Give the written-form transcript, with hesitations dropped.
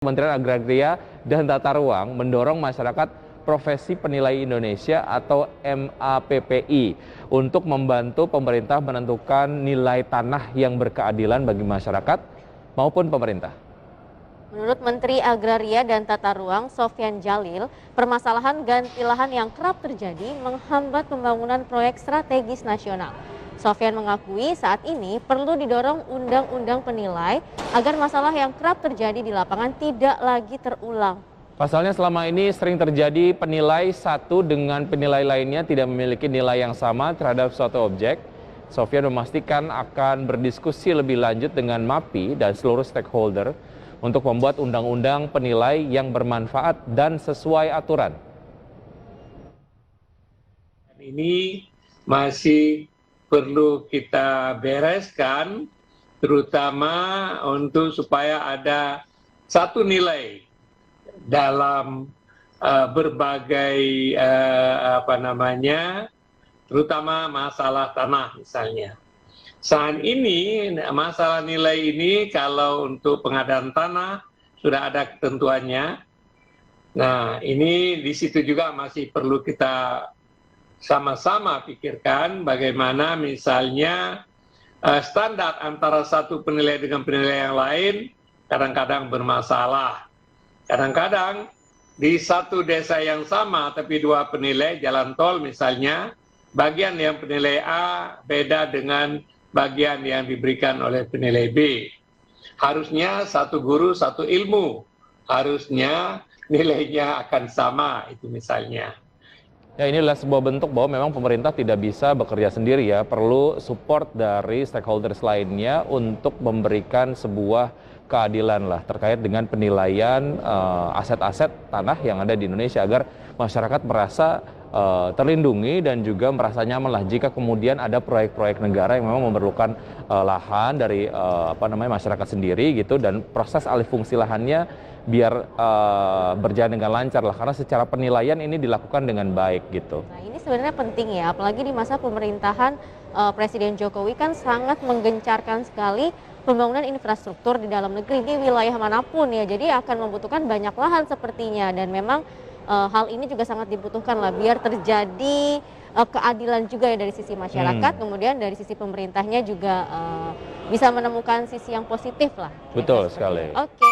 Kementerian Agraria dan Tata Ruang mendorong masyarakat profesi penilai Indonesia atau MAPPI untuk membantu pemerintah menentukan nilai tanah yang berkeadilan bagi masyarakat maupun pemerintah. Menurut Menteri Agraria dan Tata Ruang Sofyan Djalil, permasalahan ganti lahan yang kerap terjadi menghambat pembangunan proyek strategis nasional. Sofyan mengakui saat ini perlu didorong undang-undang penilai agar masalah yang kerap terjadi di lapangan tidak lagi terulang. Pasalnya selama ini sering terjadi penilai satu dengan penilai lainnya tidak memiliki nilai yang sama terhadap suatu objek. Sofyan memastikan akan berdiskusi lebih lanjut dengan MAPI dan seluruh stakeholder untuk membuat undang-undang penilai yang bermanfaat dan sesuai aturan. Ini masih perlu kita bereskan, terutama untuk supaya ada satu nilai dalam berbagai terutama masalah tanah misalnya. Saat ini masalah nilai ini kalau untuk pengadaan tanah sudah ada ketentuannya. Nah, ini di situ juga masih perlu kita sama-sama pikirkan bagaimana misalnya standar antara satu penilai dengan penilai yang lain kadang-kadang bermasalah. Kadang-kadang di satu desa yang sama tapi dua penilai jalan tol misalnya, bagian yang penilai A beda dengan bagian yang diberikan oleh penilai B. Harusnya satu guru satu ilmu, harusnya nilainya akan sama itu misalnya. Ya, ini adalah sebuah bentuk bahwa memang pemerintah tidak bisa bekerja sendiri ya, perlu support dari stakeholders lainnya untuk memberikan sebuah keadilan lah terkait dengan penilaian aset-aset tanah yang ada di Indonesia agar masyarakat merasa terlindungi dan juga merasa nyaman lah jika kemudian ada proyek-proyek negara yang memang memerlukan lahan dari masyarakat sendiri gitu, dan proses alih fungsi lahannya biar berjalan dengan lancar lah, karena secara penilaian ini dilakukan dengan baik gitu. Nah, ini sebenarnya penting ya, apalagi di masa pemerintahan Presiden Jokowi kan sangat menggencarkan sekali pembangunan infrastruktur di dalam negeri di wilayah manapun ya, jadi akan membutuhkan banyak lahan sepertinya, dan memang hal ini juga sangat dibutuhkan lah biar terjadi keadilan juga ya dari sisi masyarakat, kemudian dari sisi pemerintahnya juga bisa menemukan sisi yang positif lah. Betul ya, sekali. Oke.